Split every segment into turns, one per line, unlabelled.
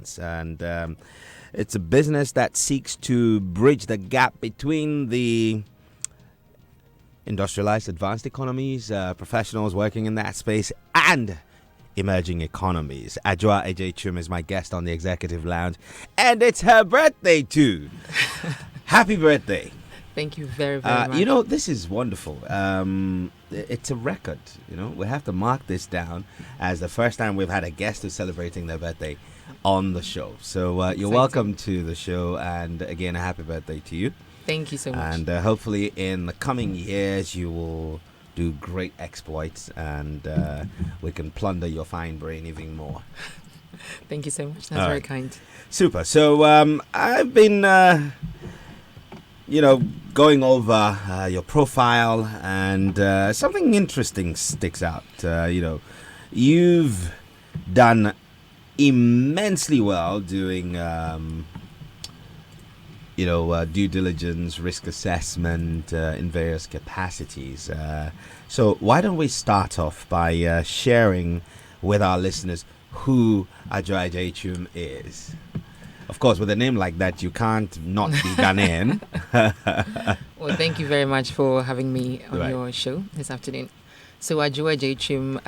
Diligence. And it's a business that seeks to bridge the gap between the industrialized advanced economies, professionals working in that space, and emerging economies. Ajua Ejechum is my guest on the Executive Lounge, and it's her birthday too. Happy birthday.
Thank you very, very much.
You know, this is wonderful. It's a record. You know, we have to mark this down as the first time we've had a guest who's celebrating their birthday on the show. So you're welcome to the show, and again, a happy birthday to you.
Thank you so much.
And hopefully in the coming years you will do great exploits, and we can plunder your fine brain even more.
Thank you so much. That's very kind.
Super. So I've been, going over your profile, and something interesting sticks out. You've done immensely well doing due diligence, risk assessment in various capacities. So why don't we start off by sharing with our listeners who Ajua Ejechum is? Of course, with a name like that, you can't not be Ghanaian.
Well, thank you very much for having me on your show this afternoon. So Ajua Ejechum,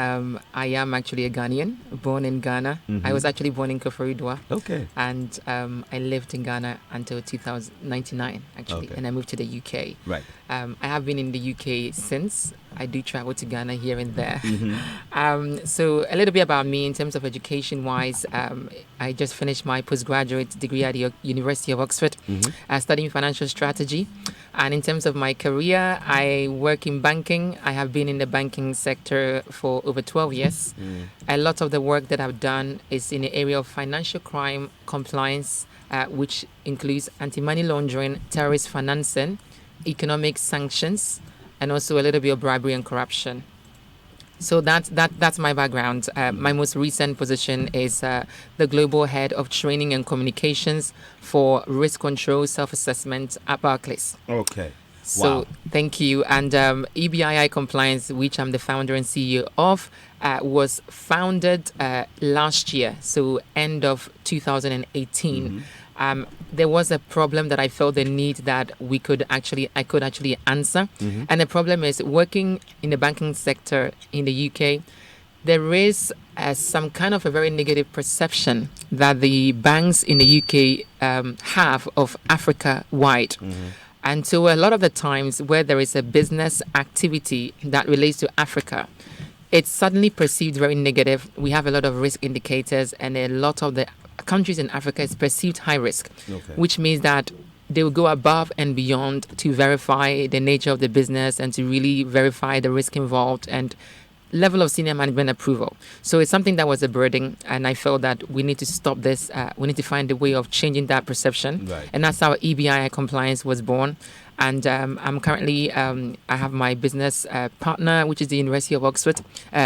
I am actually a Ghanaian, born in Ghana.
Mm-hmm.
I was actually born in Koforidua.
Okay.
And I lived in Ghana until 1999, actually.
Okay.
And I moved to the UK.
Right.
I have been in the UK since. I do travel to Ghana here and there.
Mm-hmm.
So a little bit about me in terms of education-wise. I just finished my postgraduate degree at the University of Oxford, studying financial strategy. And in terms of my career, I work in banking. I have been in the banking sector for over 12 years. A lot of the work that I've done is in the area of financial crime compliance, which includes anti-money laundering, terrorist financing, economic sanctions, and also a little bit of bribery and corruption. So that's my background. My most recent position is the Global Head of Training and Communications for Risk Control Self-Assessment at Barclays.
Okay.
So
Wow.
Thank you. And EBII Compliance, which I'm the founder and CEO of, was founded last year, so end of 2018. There was a problem that I felt the need that I could actually answer. And the problem is, working in the banking sector in the UK, there is some kind of a very negative perception that the banks in the UK have of Africa wide. And so a lot of the times where there is a business activity that relates to Africa, it's suddenly perceived very negative. We have a lot of risk indicators, and a lot of the countries in Africa is perceived high risk, which means that they will go above and beyond to verify the nature of the business and to really verify the risk involved and level of senior management approval. So it's something that was a burden, and I felt that we need to stop this. We need to find a way of changing that perception.
Right.
And that's how EBII Compliance was born. And I'm currently, I have my business partner, which is the University of Oxford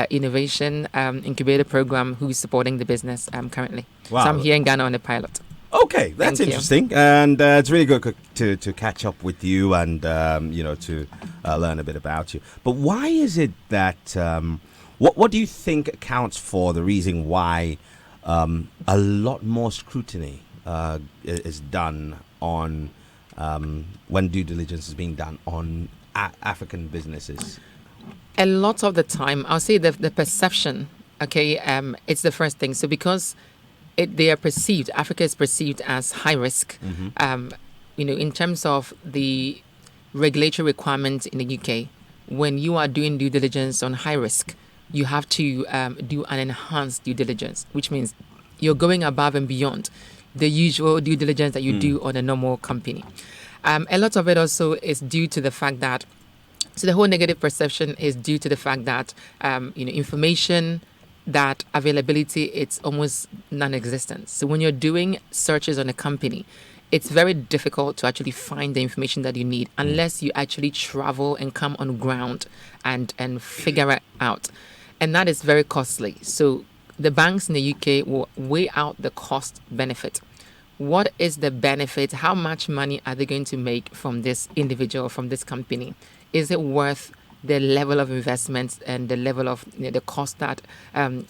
Innovation Incubator Program, who's supporting the business currently.
Wow.
So I'm here in Ghana on the pilot.
Okay, that's
Thank you.
interesting, and it's really good to catch up with you and to learn a bit about you. But why is it that what do you think accounts for the reason why a lot more scrutiny is done on when due diligence is being done on African businesses?
A lot of the time, I'll say the perception. Okay, it's the first thing. So because they are perceived, Africa is perceived as high risk. In terms of the regulatory requirements in the UK, when you are doing due diligence on high risk, you have to do an enhanced due diligence, which means you're going above and beyond the usual due diligence that you do on a normal company. A lot of it also is due to the fact that, so the whole negative perception is due to the fact that, information, that availability, it's almost non-existent. So when you're doing searches on a company, it's very difficult to actually find the information that you need unless you actually travel and come on ground and figure it out. And that is very costly. So the banks in the UK will weigh out the cost benefit. What is the benefit? How much money are they going to make from this individual, from this company? Is it worth the level of investments and the level of the cost that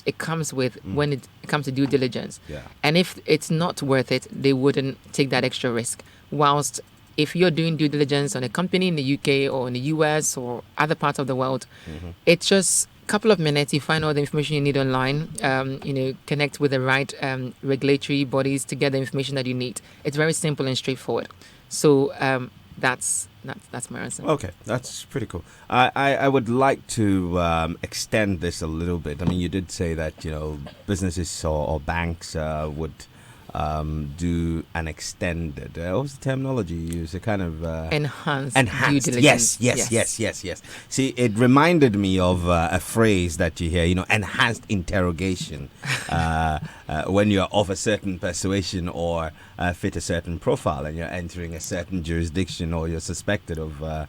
it comes with when it comes to due diligence.
Yeah.
And if it's not worth it, they wouldn't take that extra risk. Whilst if you're doing due diligence on a company in the UK or in the US or other parts of the world, it's just a couple of minutes. You find all the information you need online. Connect with the right regulatory bodies to get the information that you need. It's very simple and straightforward. So that's my answer.
Okay, that's pretty cool. I would like to extend this a little bit. I mean, you did say that businesses or banks would do an extended. What was the terminology you used? A kind of
enhanced
due
diligence.
Yes. See, it reminded me of a phrase that you hear. Enhanced interrogation. When you're of a certain persuasion or fit a certain profile, and you're entering a certain jurisdiction, or you're suspected of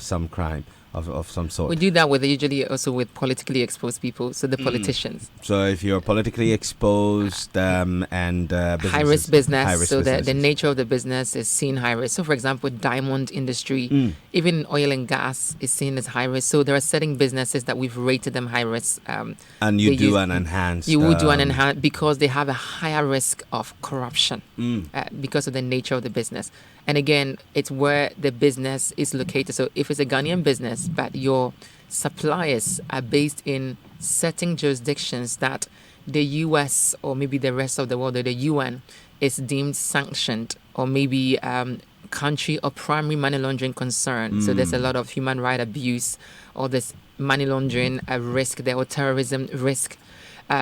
some crime of some sort.
We do that usually also with politically exposed people, so the politicians.
So if you're politically exposed and
high risk business, so the
businesses.
nature of the business is seen high risk. So for example, diamond industry, even oil and gas is seen as high risk. So there are certain businesses that we've rated them high risk.
And you do an enhanced.
You would do an enhanced because they have a higher risk of corruption because of the nature of the business. And again, it's where the business is located. So if it's a Ghanaian business, but your suppliers are based in certain jurisdictions that the US or maybe the rest of the world or the UN is deemed sanctioned, or maybe country or primary money laundering concern. So there's a lot of human right abuse, or this money laundering risk there, or terrorism risk.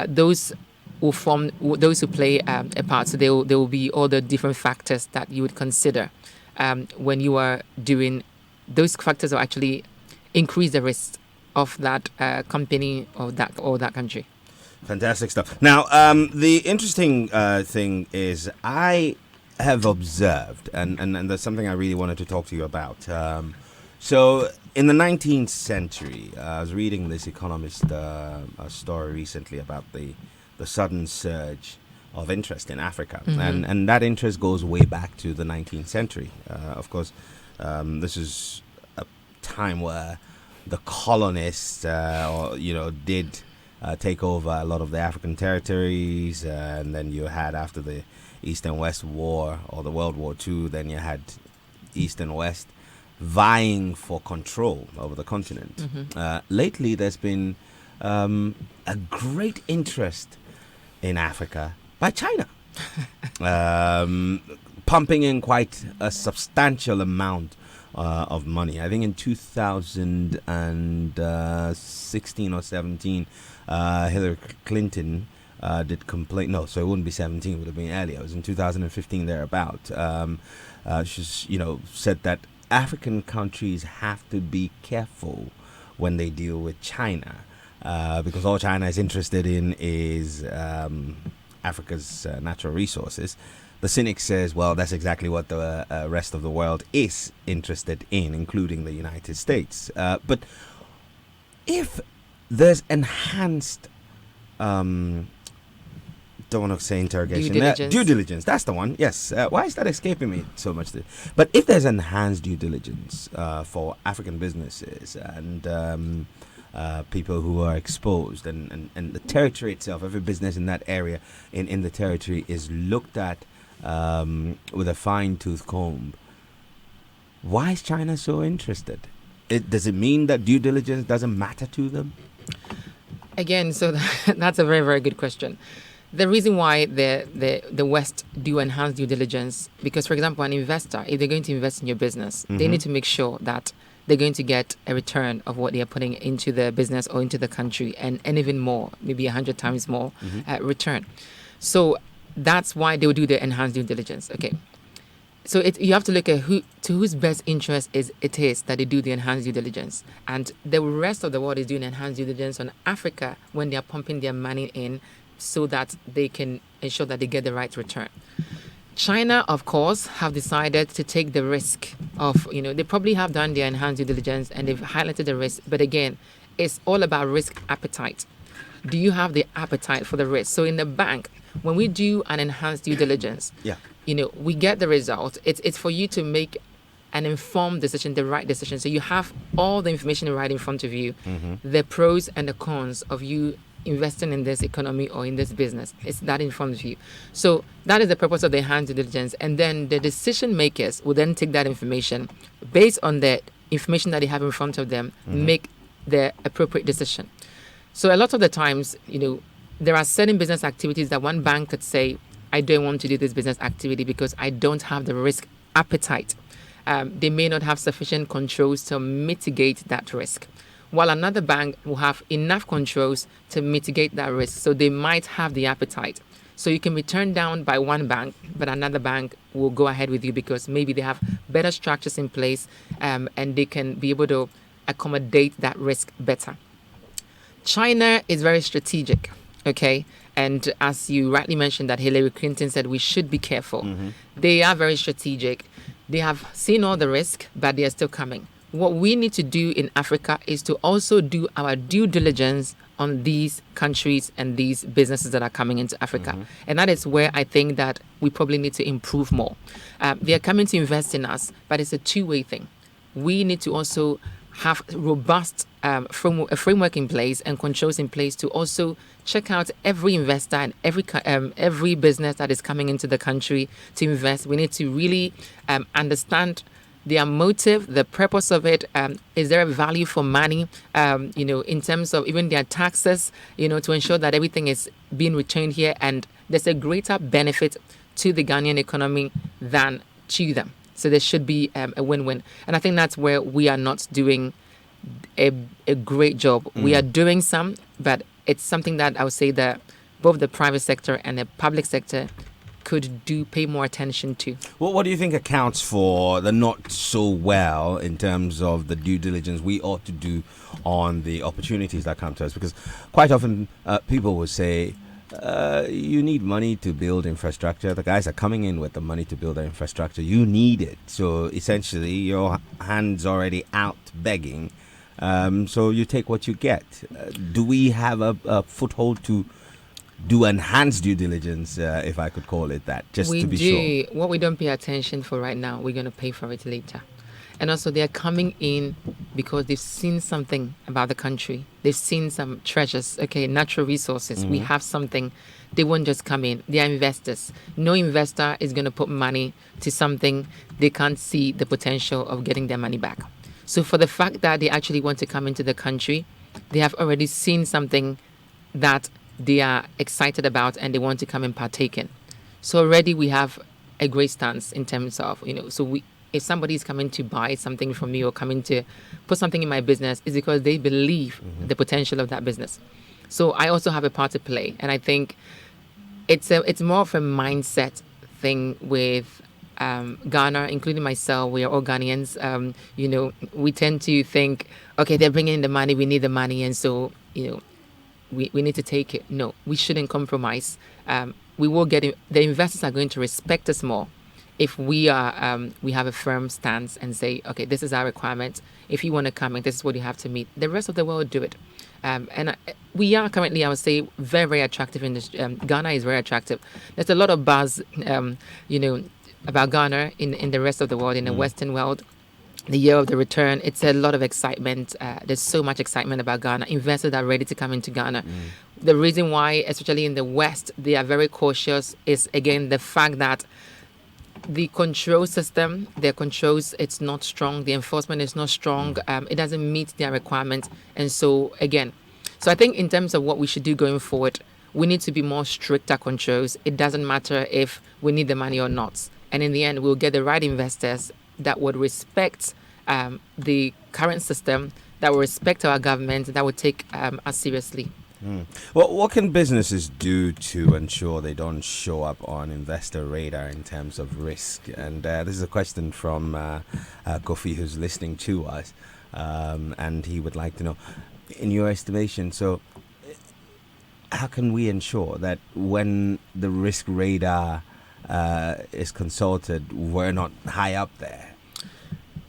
Those will form those who play a part. So there will be all the different factors that you would consider when you are doing. Those factors will actually increase the risk of that company or that country.
Fantastic stuff. Now, the interesting thing is I have observed, and there's something I really wanted to talk to you about. So in the 19th century, I was reading this Economist story recently about the sudden surge of interest in Africa. And that interest goes way back to the 19th century. Of course, this is a time where the colonists did take over a lot of the African territories, and then you had, after the East and West War or the World War II, then you had East and West vying for control over the continent. Lately, there's been a great interest in Africa by China, pumping in quite a substantial amount of money. I think in 2016 or 17, Hillary Clinton did complain. No, so it wouldn't be 17; it would have been earlier. It was in 2015 thereabout. She's said that African countries have to be careful when they deal with China. Because all China is interested in is Africa's natural resources. The cynic says, well, that's exactly what the rest of the world is interested in, including the United States. But if there's enhanced, don't want to say interrogation, due diligence, that's the one, yes. Why is that escaping me so much? But if there's enhanced due diligence for African businesses and people who are exposed, and the territory itself, every business in that area in the territory is looked at with a fine-tooth comb, why is China so interested? Does it mean that due diligence doesn't matter to them?
Again, so that's a very, very good question. The reason why the West do enhance due diligence, because, for example, an investor, if they're going to invest in your business, they need to make sure that they're going to get a return of what they are putting into the business or into the country, and even more, maybe 100 times more return. So that's why they will do the enhanced due diligence. Okay. So you have to look at whose best interest it is that they do the enhanced due diligence. And the rest of the world is doing enhanced due diligence on Africa when they are pumping their money in so that they can ensure that they get the right return. China, of course, have decided to take the risk of, they probably have done their enhanced due diligence and they've highlighted the risk. But again, it's all about risk appetite. Do you have the appetite for the risk? So in the bank, when we do an enhanced due diligence, we get the result. It's for you to make an informed decision, the right decision. So you have all the information right in front of you, the pros and the cons of you investing in this economy or in this business. It's that in front of you. So that is the purpose of the enhanced due diligence. And then the decision makers will then take that information based on the information that they have in front of them, make the appropriate decision. So a lot of the times, there are certain business activities that one bank could say, I don't want to do this business activity because I don't have the risk appetite. They may not have sufficient controls to mitigate that risk, while another bank will have enough controls to mitigate that risk. So they might have the appetite. So you can be turned down by one bank, but another bank will go ahead with you because maybe they have better structures in place, and they can be able to accommodate that risk better. China is very strategic, okay? And as you rightly mentioned that Hillary Clinton said we should be careful. They are very strategic. They have seen all the risk, but they are still coming. What we need to do in Africa is to also do our due diligence on these countries and these businesses that are coming into Africa. And that is where I think that we probably need to improve more. They are coming to invest in us, but it's a two-way thing. We need to also have robust framework in place and controls in place to also check out every investor and every business that is coming into the country to invest. We need to really understand their motive, the purpose of it. Is there a value for money, in terms of even their taxes, to ensure that everything is being returned here and there's a greater benefit to the Ghanaian economy than to them. So there should be a win-win. And I think that's where we are not doing a great job. We are doing some, but it's something that I would say that both the private sector and the public sector could pay more attention to.
Well, what do you think accounts for the not so well in terms of the due diligence we ought to do on the opportunities that come to us? Because quite often people will say, you need money to build infrastructure. The guys are coming in with the money to build the infrastructure. You need it. So essentially, your hand's already out begging. So you take what you get. Do we have a foothold to do enhanced due diligence, if I could call it that, just to be sure?
What we don't pay attention for right now, we're going to pay for it later. And also, they're coming in because they've seen something about the country. They've seen some treasures, natural resources. We have something. They won't just come in. They are investors. No investor is going to put money to something they can't see the potential of getting their money back. So for the fact that they actually want to come into the country, they have already seen something that they are excited about and they want to come and partake in. So already we have a great stance in terms of, if somebody is coming to buy something from me or coming to put something in my business, it's because they believe the potential of that business. So I also have a part to play. And I think it's more of a mindset thing with Ghana, including myself. We are all Ghanaians. We tend to think, okay, they're bringing in the money, we need the money. And so, we need to take it. No, we shouldn't compromise. We will get it. The investors are going to respect us more if we have a firm stance and say, okay, this is our requirement. If you want to come in, this is what you have to meet. The rest of the world will do it. We are currently, I would say, very, very attractive in this. Ghana is very attractive. There's a lot of buzz, about Ghana in the rest of the world, in the Western world. The year of the return, it's a lot of excitement. There's so much excitement about Ghana. Investors are ready to come into Ghana. The reason why, especially in the West, they are very cautious is, again, the fact that the control system, their controls, it's not strong. The enforcement is not strong. It doesn't meet their requirements. And so, again, I think in terms of what we should do going forward, we need to be more stricter controls. It doesn't matter if we need the money or not. And in the end, we'll get the right investors that would respect the current system, that will respect our government, that would take us seriously.
Well, what can businesses do to ensure they don't show up on investor radar in terms of risk? And this is a question from Kofi, who's listening to us, and he would like to know, in your estimation, so how can we ensure that when the risk radar is consulted, we're not high up there?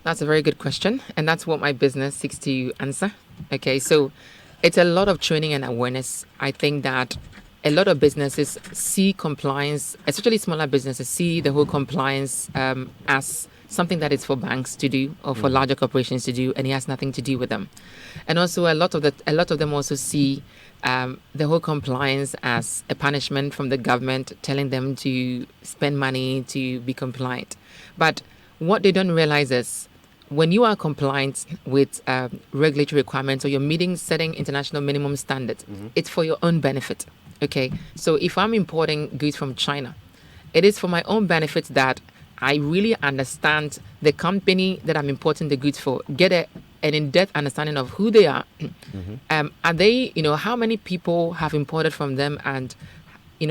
That's a very good question, and that's what my business seeks to answer. Okay, so it's a lot of training and awareness. I think that a lot of businesses see compliance, especially smaller businesses, see the whole compliance as something that is for banks to do or for larger corporations to do, and it has nothing to do with them. And also, a lot of them also see the whole compliance as a punishment from the government, telling them to spend money to be compliant. But what they don't realize is when you are compliant with regulatory requirements or you're meeting certain international minimum standards, it's for your own benefit. Okay, so if I'm importing goods from China, it is for my own benefit that I really understand the company that I'm importing the goods for, get an in-depth understanding of who they are. Are they, how many people have imported from them, and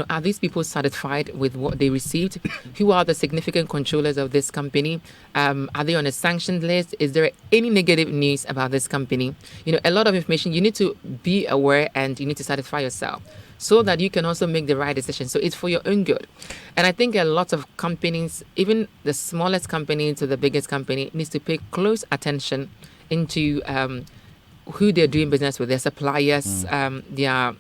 are these people satisfied with what they received? Who are the significant controllers of this company? Are they on a sanctioned list? Is there any negative news about this company? A lot of information you need to be aware, and you need to satisfy yourself so that you can also make the right decision. So it's for your own good. And I think a lot of companies, even the smallest company to the biggest company, needs to pay close attention into who they're doing business with, their suppliers, their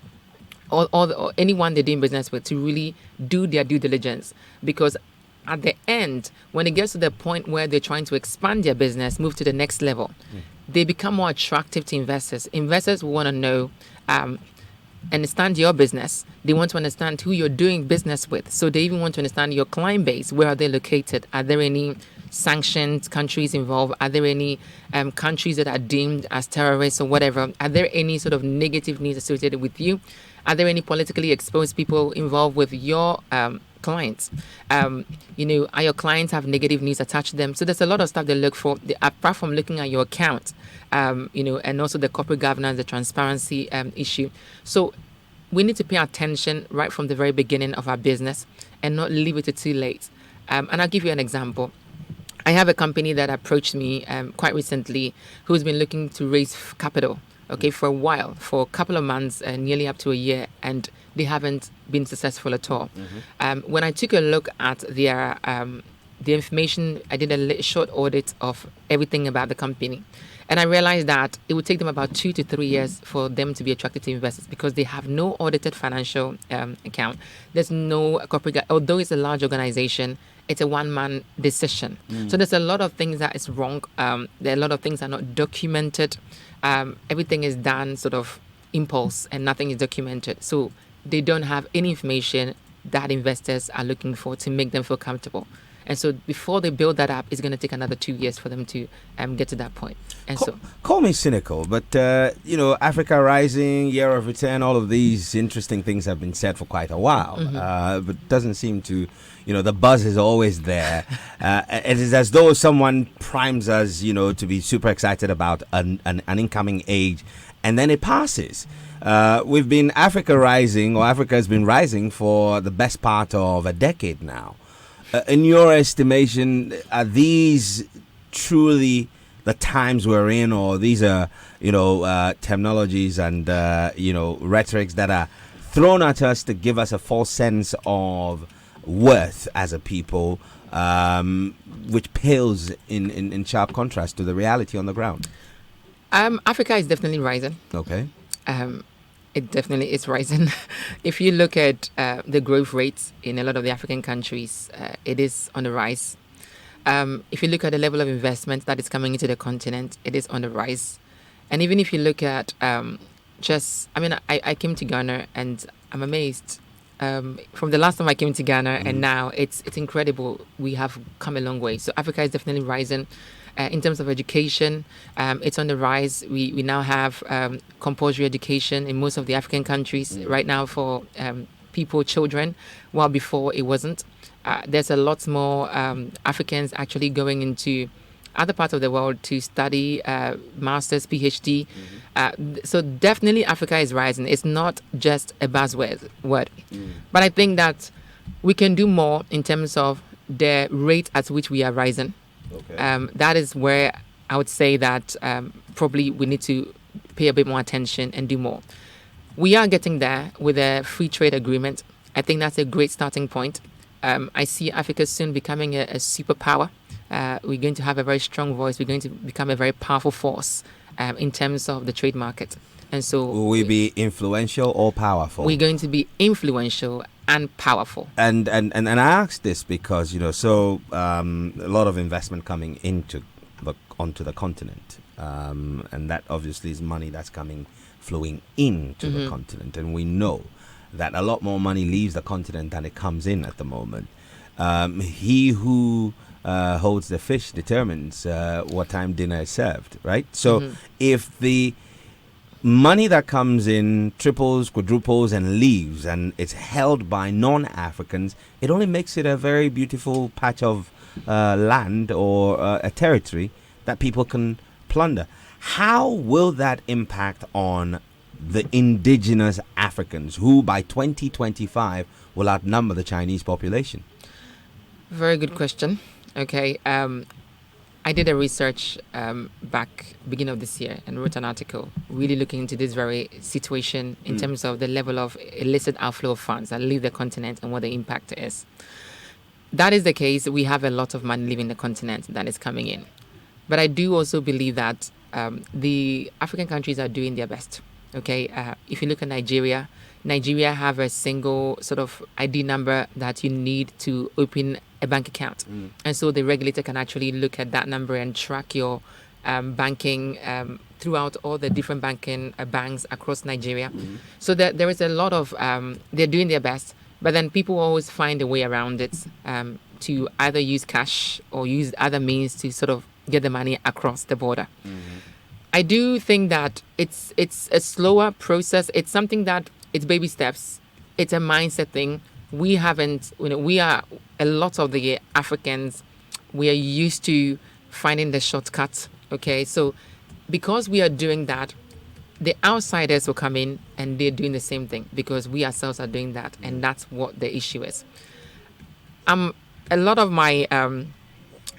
or anyone they're doing business with, to really do their due diligence. Because at the end, when it gets to the point where they're trying to expand their business, move to the next level, they become more attractive to investors. Investors want to know, understand your business. They want to understand who you're doing business with. So they even want to understand your client base. Where are they located? Are there any sanctioned countries involved? Are there any countries that are deemed as terrorists or whatever? Are there any sort of negative news associated with you? Are there any politically exposed people involved with your clients? Are your clients have negative news attached to them? So there's a lot of stuff they look for, apart from looking at your account, and also the corporate governance, the transparency issue. So we need to pay attention right from the very beginning of our business and not leave it to too late. And I'll give you an example. I have a company that approached me quite recently who's been looking to raise capital, for a while, for a couple of months, nearly up to a year, and they haven't been successful at all. When I took a look at their the information, I did a short audit of everything about the company. And I realized that it would take them about 2 to 3 years for them to be attracted to investors, because they have no audited financial account. There's no corporate, although it's a large organization, it's a one-man decision. So there's a lot of things that is wrong. There are a lot of things that are not documented. Everything is done sort of impulse, and nothing is documented. So they don't have any information that investors are looking for to make them feel comfortable. And so before they build that up, it's going to take another 2 years for them to get to that point. And
call me cynical, but Africa Rising, Year of Return, all of these interesting things have been said for quite a while, but doesn't seem to, the buzz is always there. It is as though someone primes us, to be super excited about an incoming age, and then it passes. We've been Africa Rising, or Africa has been rising for the best part of a decade now. In your estimation, are these truly the times we're in, or these are, terminologies and, rhetorics that are thrown at us to give us a false sense of worth as a people, which pales in sharp contrast to the reality on the ground?
Africa is definitely rising.
Okay.
It definitely is rising. If you look at the growth rates in a lot of the African countries, it is on the rise. If you look at the level of investment that is coming into the continent, it is on the rise. And even if you look at I came to Ghana, and I'm amazed. From the last time I came to Ghana and now, it's incredible. We have come a long way. So Africa is definitely rising. In terms of education, it's on the rise. We now have compulsory education in most of the African countries right now for children, while before it wasn't. There's a lot more Africans actually going into other parts of the world to study master's, PhD. So definitely Africa is rising. It's not just a buzzword. But I think that we can do more in terms of the rate at which we are rising. Okay. That is where I would say that probably we need to pay a bit more attention and do more. We are getting there with a free trade agreement. I think that's a great starting point. I see Africa soon becoming a superpower. We're going to have a very strong voice. We're going to become a very powerful force in terms of the trade market. And so
Will we be influential or powerful?
we're going to be influential and powerful.
And I ask this because a lot of investment coming onto the continent, and that obviously is money that's flowing into the continent, and we know that a lot more money leaves the continent than it comes in at the moment. He who holds the fish determines what time dinner is served, right? So if the money that comes in triples, quadruples, and leaves, and it's held by non-Africans, it only makes it a very beautiful patch of land or a territory that people can plunder. How will that impact on the indigenous Africans, who by 2025 will outnumber the Chinese population?
Very good question. Okay. I did a research back beginning of this year and wrote an article really looking into this very situation in terms of the level of illicit outflow of funds that leave the continent and what the impact is. That is the case. We have a lot of money leaving the continent that is coming in. But I do also believe that the African countries are doing their best. Okay. If you look at Nigeria have a single sort of ID number that you need to open a bank account. And so the regulator can actually look at that number and track your banking throughout all the different banking banks across Nigeria. So that there is a lot of, they're doing their best, but then people always find a way around it to either use cash or use other means to sort of get the money across the border. I do think that it's a slower process. It's something that it's baby steps. It's a mindset thing. We haven't, we are, a lot of the Africans, we are used to finding the shortcuts. Okay. So because we are doing that, the outsiders will come in and they're doing the same thing because we ourselves are doing that. And that's what the issue is. A lot of my,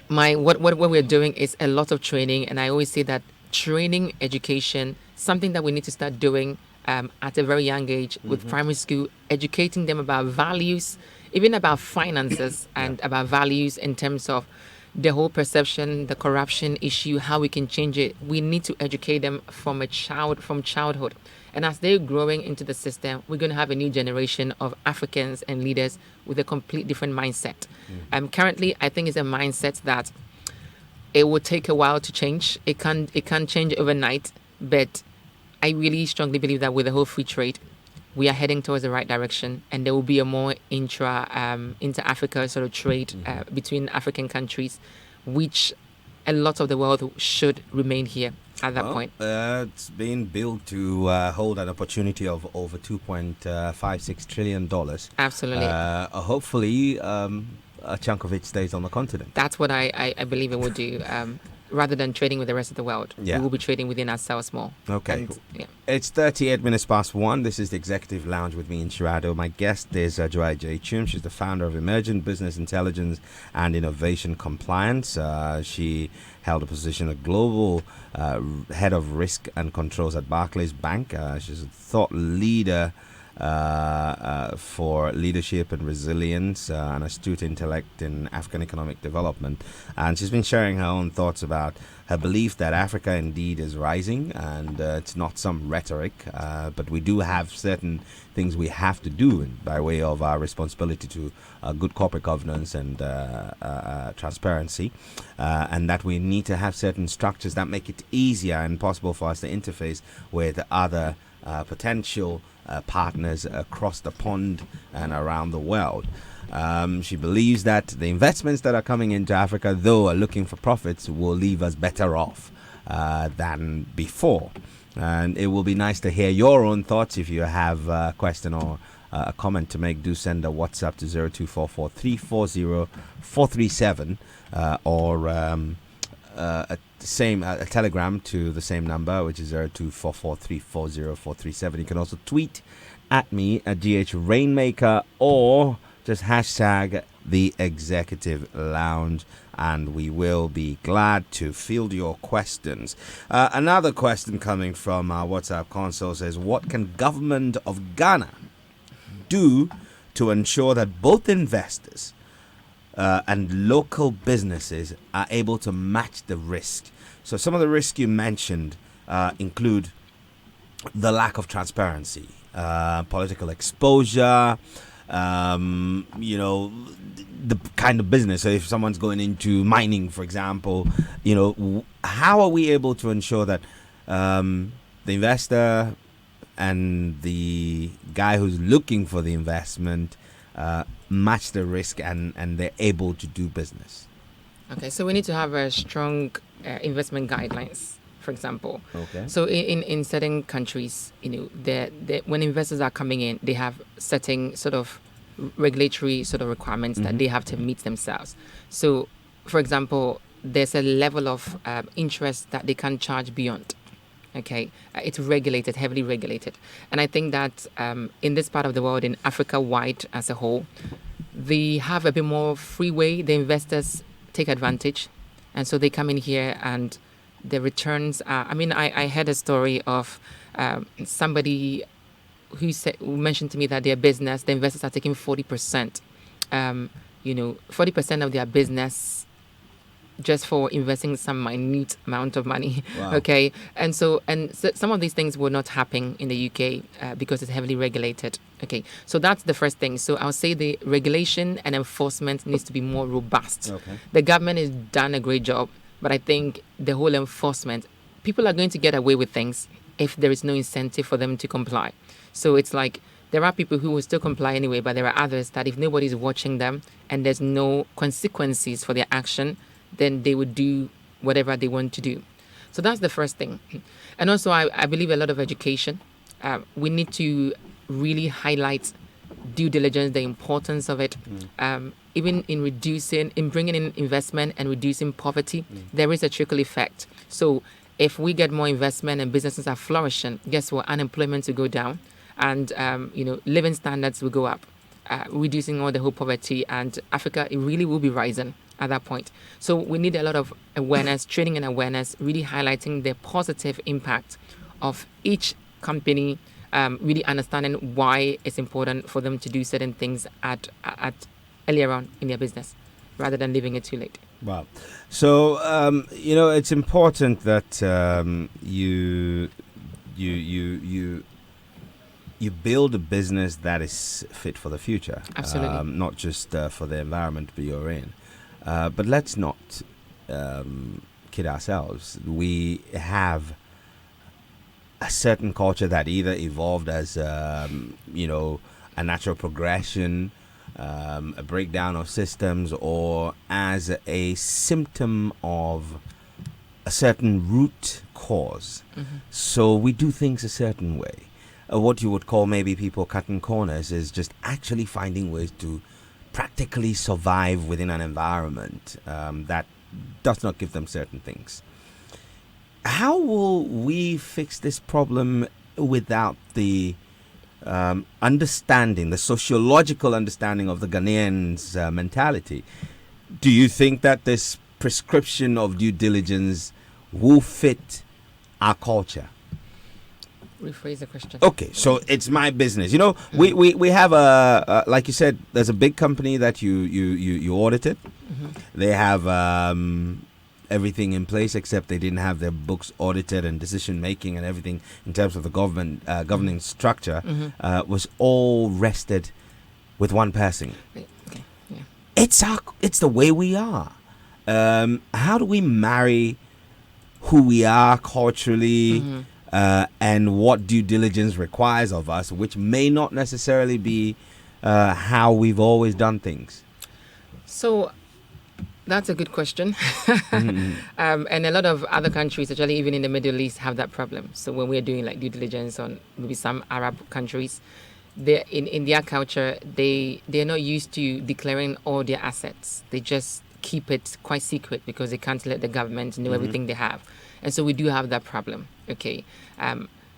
what we're doing is a lot of training. And I always say that training, education, something that we need to start doing at a very young age with primary school, educating them about values, even about finances and about values in terms of the whole perception, the corruption issue, how we can change it. We need to educate them from childhood. And as they're growing into the system, we're going to have a new generation of Africans and leaders with a complete different mindset. Currently, I think it's a mindset that it will take a while to change. It can't change overnight, but I really strongly believe that with the whole free trade, we are heading towards the right direction, and there will be a more inter-Africa sort of trade between African countries, which a lot of the world should remain here at that point.
It's been built to hold an opportunity of over $2.56 trillion.
Absolutely.
Hopefully, a chunk of it stays on the continent.
That's what I believe it will do. Rather than trading with the rest of the world, we will be trading within ourselves more.
Okay. It's 38 minutes past 1. This is the Executive Lounge with me in Shirado. My guest is Joy J. Chum. She's the founder of Emergent Business Intelligence and Innovation Compliance. She held a position of global head of risk and controls at Barclays Bank. She's a thought leader for leadership and resilience, and astute intellect in African economic development. And she's been sharing her own thoughts about her belief that Africa indeed is rising, and it's not some rhetoric, but we do have certain things we have to do by way of our responsibility to good corporate governance and transparency, and that we need to have certain structures that make it easier and possible for us to interface with other potential partners across the pond and around the world. She believes that the investments that are coming into Africa, though are looking for profits, will leave us better off than before. And it will be nice to hear your own thoughts. If you have a question or a comment to make, do send a WhatsApp to 0244 340 437 or a telegram to the same number, which is 0244 340 437. You can also tweet at me at GH Rainmaker, or just hashtag the Executive Lounge, and we will be glad to field your questions. Another question coming from our WhatsApp console says, what can government of Ghana do to ensure that both investors and local businesses are able to match the risk? So some of the risks you mentioned include the lack of transparency, political exposure, the kind of business. So if someone's going into mining, for example, how are we able to ensure that the investor and the guy who's looking for the investment match the risk and they're able to do business?
Okay, so we need to have a strong investment guidelines, for example.
Okay.
So in certain countries, when investors are coming in, they have certain sort of regulatory sort of requirements that they have to meet themselves. So, for example, there's a level of interest that they can't charge beyond. Okay, it's regulated, heavily regulated, and I think that in this part of the world, in Africa wide as a whole, they have a bit more freeway. The investors take advantage, and so they come in here and the returns are. I mean, I heard a story of somebody who mentioned to me that their business, the investors are taking 40%. 40% of their business just for investing some minute amount of money.
Wow.
Okay, and so some of these things will not happen in the UK because it's heavily regulated. Okay, so that's the first thing. So I'll say the regulation and enforcement needs to be more robust.
Okay.
The government has done a great job, but I think the whole enforcement, people are going to get away with things if there is no incentive for them to comply. So it's like there are people who will still comply anyway, but there are others that if nobody's watching them and there's no consequences for their action, then they would do whatever they want to do. So that's the first thing. And also, I believe a lot of education. We need to really highlight due diligence, the importance of it. Even in bringing in investment and reducing poverty, there is a trickle effect. So if we get more investment and businesses are flourishing, guess what? Unemployment will go down, and living standards will go up, reducing all the whole poverty, and Africa, it really will be rising at that point. So we need a lot of awareness, training and awareness, really highlighting the positive impact of each company, really understanding why it's important for them to do certain things at earlier on in their business, rather than leaving it too late.
Wow. So it's important that you build a business that is fit for the future.
Absolutely.
Not just for the environment you're in. But let's not kid ourselves. We have a certain culture that either evolved as a natural progression, a breakdown of systems, or as a symptom of a certain root cause. So we do things a certain way. What you would call maybe people cutting corners is just actually finding ways to practically survive within an environment that does not give them certain things. How will we fix this problem without the understanding, the sociological understanding of the Ghanaians' mentality? Do you think that this prescription of due diligence will fit our culture?
Rephrase the question.
Okay, so it's my business. We have like you said, there's a big company that you audited. They have everything in place, except they didn't have their books audited, and decision making and everything in terms of the government governing structure was all rested with one person.
Okay. Yeah.
It's the way we are. How do we marry who we are culturally? And what due diligence requires of us, which may not necessarily be how we've always done things?
So that's a good question. And a lot of other countries, actually even in the Middle East, have that problem. So when we're doing like due diligence on maybe some Arab countries, they in their culture, they're not used to declaring all their assets. They just keep it quite secret because they can't let the government know everything they have. And so we do have that problem. Okay.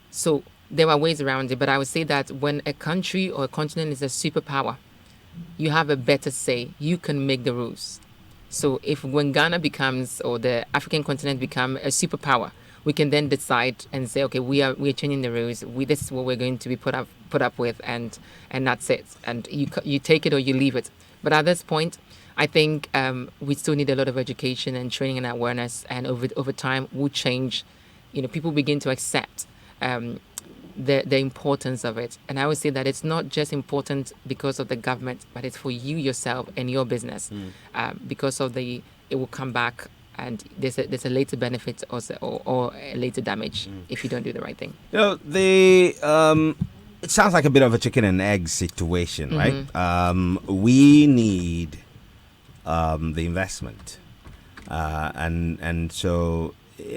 So there are ways around it, but I would say that when a country or a continent is a superpower, you have a better say. You can make the rules. So when Ghana becomes, or the African continent become a superpower, we can then decide and say, okay, we're changing the rules. This is what we're going to be put up with, and that's it. And you take it or you leave it. But at this point, I think we still need a lot of education and training and awareness, and over time will change. People begin to accept the importance of it. And I would say that it's not just important because of the government, but it's for you yourself and your business. Because of it will come back, and there's a later benefit also, or a later damage if you don't do the right thing.
You know, it sounds like a bit of a chicken and egg situation, right? We need the investment, and so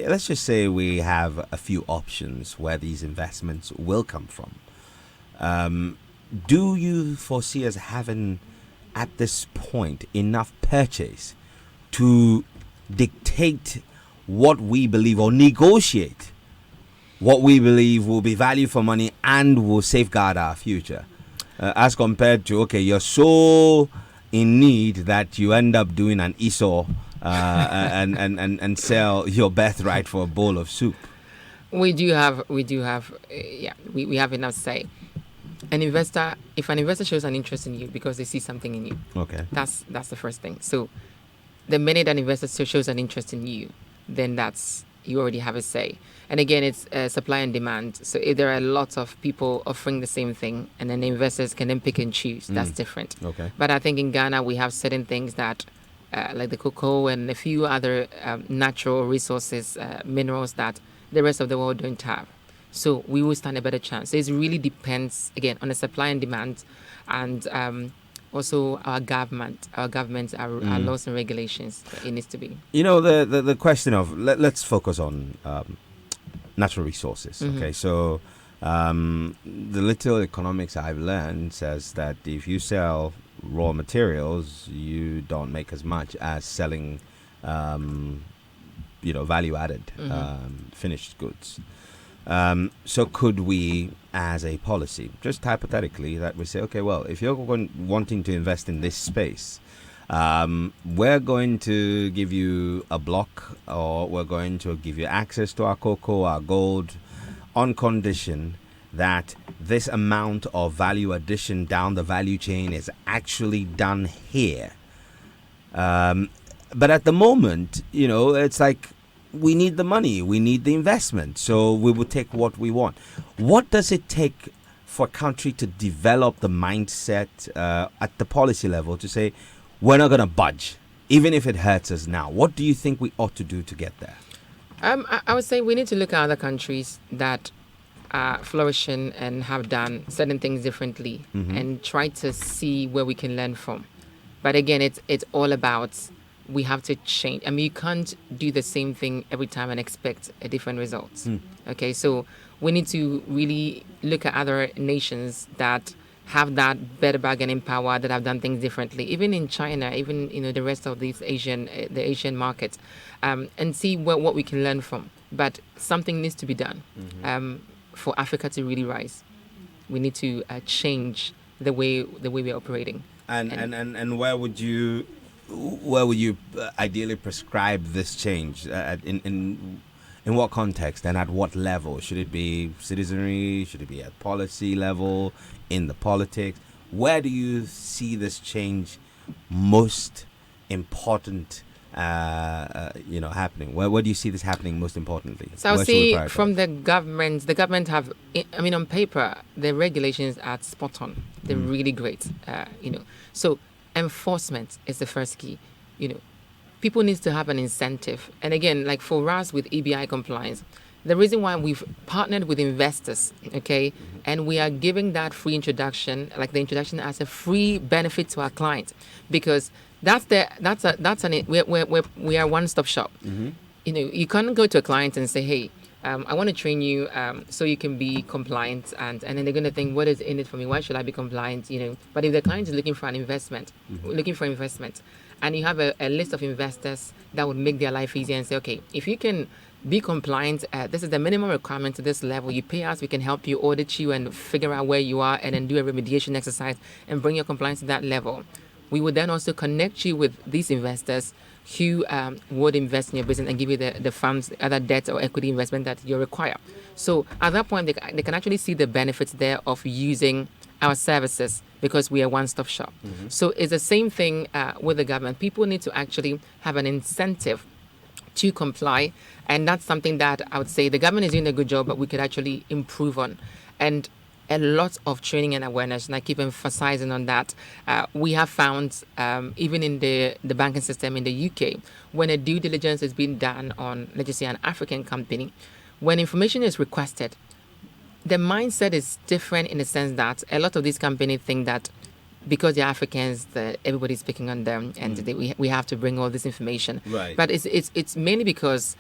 let's just say we have a few options where these investments will come from. Do you foresee us having, at this point, enough purchase to dictate what we believe, or negotiate what we believe will be value for money and will safeguard our future, as compared to, okay, you're so in need that you end up doing an ESOP and sell your birthright for a bowl of soup?
We have enough say. If an investor shows an interest in you because they see something in you,
okay,
that's the first thing. So the minute an investor shows an interest in you, then you already have a say. And again, it's supply and demand. So if there are lots of people offering the same thing, and then the investors can then pick and choose, that's different.
Okay.
But I think in Ghana, we have certain things that, like the cocoa and a few other natural resources, minerals that the rest of the world don't have. So we will stand a better chance. So it really depends, again, on the supply and demand, and also our government, our laws and regulations. It needs to be.
You know, the question of, let's focus on natural resources. Okay, so the little economics I've learned says that if you sell raw materials, you don't make as much as selling, value added finished goods. So could we, as a policy, just hypothetically, that we say, okay, well, if you're wanting to invest in this space, we're going to give you a block, or we're going to give you access to our cocoa, our gold, on condition that this amount of value addition down the value chain is actually done here. But at the moment, it's like, we need the money, we need the investment, so we will take what we want. What does it take for a country to develop the mindset at the policy level to say, we're not going to budge, even if it hurts us now? What do you think we ought to do to get there?
I would say we need to look at other countries that are flourishing and have done certain things differently, and try to see where we can learn from. But again, it's all about, we have to change. I mean, you can't do the same thing every time and expect a different result. Okay, so we need to really look at other nations that have that better bargaining power, that have done things differently, even in China, even the rest of these Asian markets, and see what we can learn from. But something needs to be done for Africa to really rise. We need to change the way we're operating.
And where would you ideally prescribe this change? In what context and at what level? Should it be citizenry? Should it be at policy level? In the politics? Where do you see this change most important happening? Where do you see this happening most importantly?
So I'll see from the government have, on paper, the regulations are spot on. They're really great, So enforcement is the first key. People need to have an incentive. And again, like for us with EBI compliance, the reason why we've partnered with investors, okay, and we are giving that free introduction, like the introduction as a free benefit to our client, because we are one-stop shop. You can't go to a client and say, hey, I want to train you so you can be compliant, and then they're going to think, what is in it for me? Why should I be compliant? But if the client is looking for an investment, and you have a list of investors that would make their life easier and say, okay, if you can be compliant, this is the minimum requirement to this level. You pay us, we can help you, audit you, and figure out where you are, and then do a remediation exercise and bring your compliance to that level. We would then also connect you with these investors who would invest in your business and give you the funds, other debt or equity investment that you require. So at that point, they can actually see the benefits there of using our services, because we are one-stop shop. So it's the same thing with the government. People need to actually have an incentive to comply, and that's something that I would say the government is doing a good job, but we could actually improve on. and a lot of training and awareness, and I keep emphasizing on that. We have found, even in the banking system in the UK, when a due diligence is being done on, let's just say, an African company, when information is requested, the mindset is different in the sense that a lot of these companies think that because they're Africans, that everybody's picking on them, and we have to bring all this information.
Right.
But it's mainly because,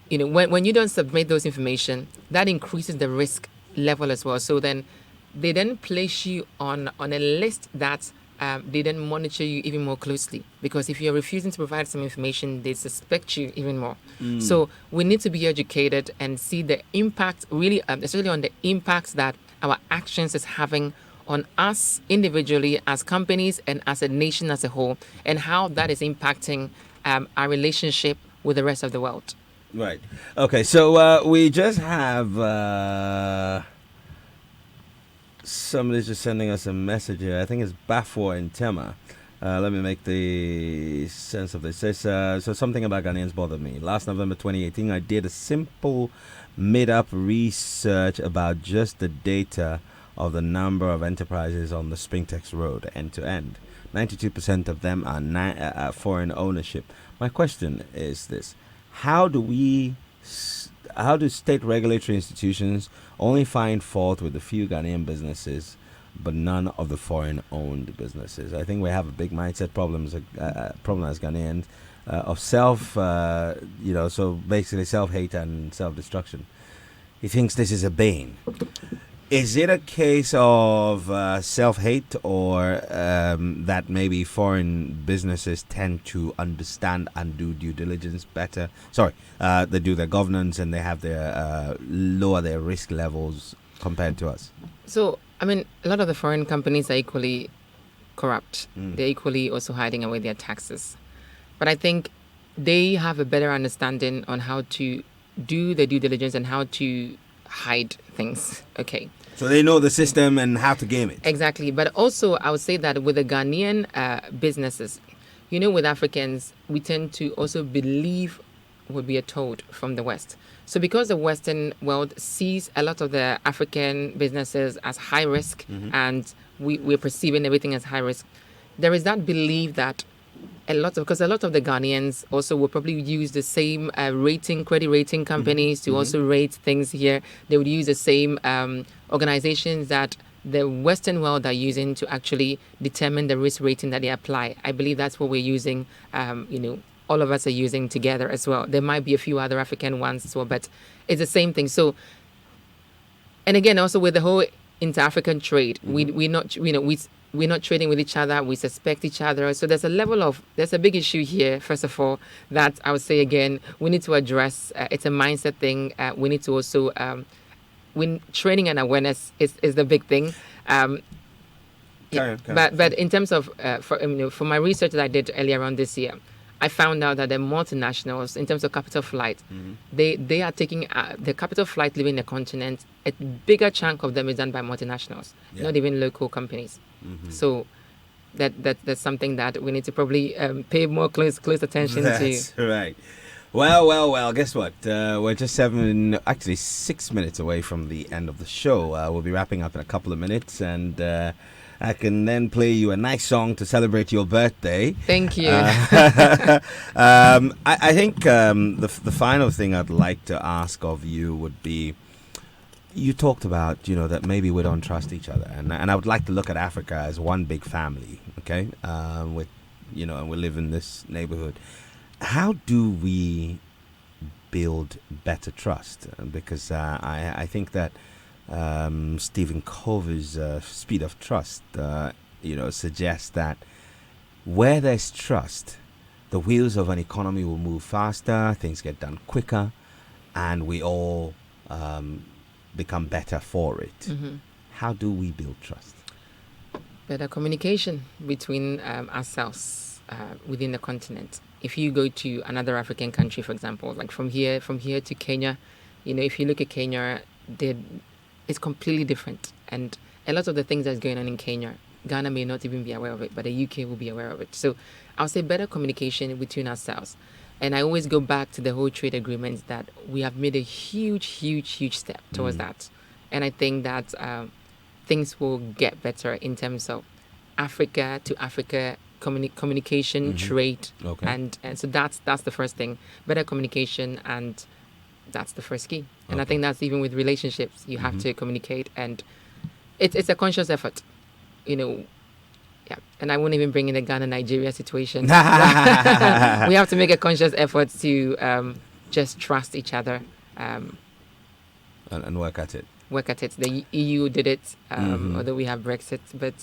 when you don't submit those information, that increases the risk level as well. So then they then place you on a list that they then monitor you even more closely, because if you're refusing to provide some information, they suspect you even more. So we need to be educated and see the impact, really, especially on the impacts that our actions is having on us individually, as companies, and as a nation as a whole, and how that is impacting our relationship with the rest of the world.
Right. Okay, so we just have somebody's just sending us a message here. I think it's Bafo in Tema. Let me make the sense of this. It says, so something about Ghanaians bothered me. Last November 2018, I did a simple made-up research about just the data of the number of enterprises on the Spintex Road, end-to-end. 92% of them are foreign ownership. My question is this. How do state regulatory institutions only find fault with a few Ghanaian businesses, but none of the foreign-owned businesses? I think we have a big mindset problem as Ghanaians of so basically self-hate and self-destruction. He thinks this is a bane. Is it a case of self-hate, or that maybe foreign businesses tend to understand and do due diligence better? They do their governance and they have their lower their risk levels compared to us.
So, I mean, a lot of the foreign companies are equally corrupt. They're equally also hiding away their taxes. But I think they have a better understanding on how to do the due diligence and how to hide things. Okay.
So they know the system and how to game it.
Exactly. But also, I would say that with the Ghanaian businesses, with Africans, we tend to also believe what we are told from the West. So because the Western world sees a lot of the African businesses as high risk, and we're perceiving everything as high risk, there is that belief that because a lot of the Ghanaians also will probably use the same credit rating companies to also rate things here. They would use the same organizations that the Western world are using to actually determine the risk rating that they apply. I believe that's what we're using, all of us are using together as well. There might be a few other African ones as well, but it's the same thing. So, and again, also with the whole inter-African trade, we're not trading with each other. We suspect each other. So there's a big issue here, first of all, that I would say, again, we need to address. It's a mindset thing. We need to also, when training and awareness is the big thing. But in terms of, for my research that I did earlier on this year, I found out that the multinationals, in terms of capital flight, they are taking the capital flight leaving the continent. A bigger chunk of them is done by multinationals, not even local companies. So that's something that we need to probably pay more close attention to.
That's right. Well. Guess what? We're just 6 minutes away from the end of the show. We'll be wrapping up in a couple of minutes, and I can then play you a nice song to celebrate your birthday.
Thank you.
I think the final thing I'd like to ask of you would be, you talked about, that maybe we don't trust each other. And I would like to look at Africa as one big family, okay? And we live in this neighborhood. How do we build better trust? Because I think that Stephen Covey's Speed of Trust, suggests that where there's trust, the wheels of an economy will move faster, things get done quicker, and we all become better for it. How do we build trust?
Better communication between ourselves within the continent. If you go to another African country, for example, like from here to Kenya, if you look at Kenya, it's completely different. And a lot of the things that's going on in Kenya, Ghana may not even be aware of it, but the UK will be aware of it. So I'll say better communication between ourselves. And I always go back to the whole trade agreements that we have made a huge step towards that. And I think that things will get better in terms of Africa to Africa communication, trade,
Okay.
and so that's the first thing. Better communication, and that's the first key. And I
Okay.
think that's even with relationships, you have to communicate, and it's a conscious effort, you know. Yeah, and I won't even bring in the Ghana Nigeria situation. We have to make a conscious effort to just trust each other,
And work at it.
work at it. The EU did it, although we have Brexit, but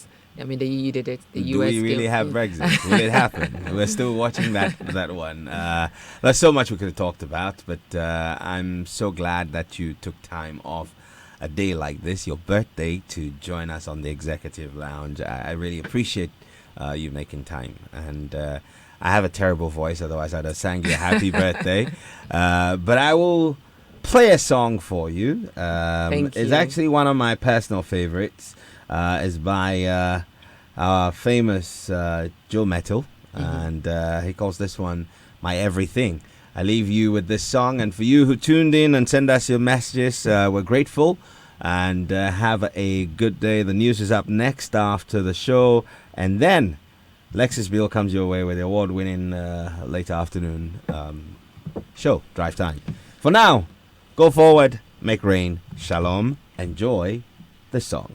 I mean the EU did it. The
Do
US
we really
came-
have Brexit? Will it happen? We're still watching that one. There's so much we could have talked about, but I'm so glad that you took time off a day like this, your birthday, to join us on the Executive Lounge. I really appreciate you making time. And I have a terrible voice, otherwise I'd have sang you a happy birthday. But I will play a song for you.
Thank
It's
you.
actually one of my personal favorites. It's by our famous Joe Metal, and he calls this one My Everything. I leave you with this song, and for you who tuned in and send us your messages, we're grateful, and have a good day. The news is up next after the show, and then Lexus Bill comes your way with the award-winning late afternoon show, Drive Time. For now, go forward, make rain, shalom, enjoy the song.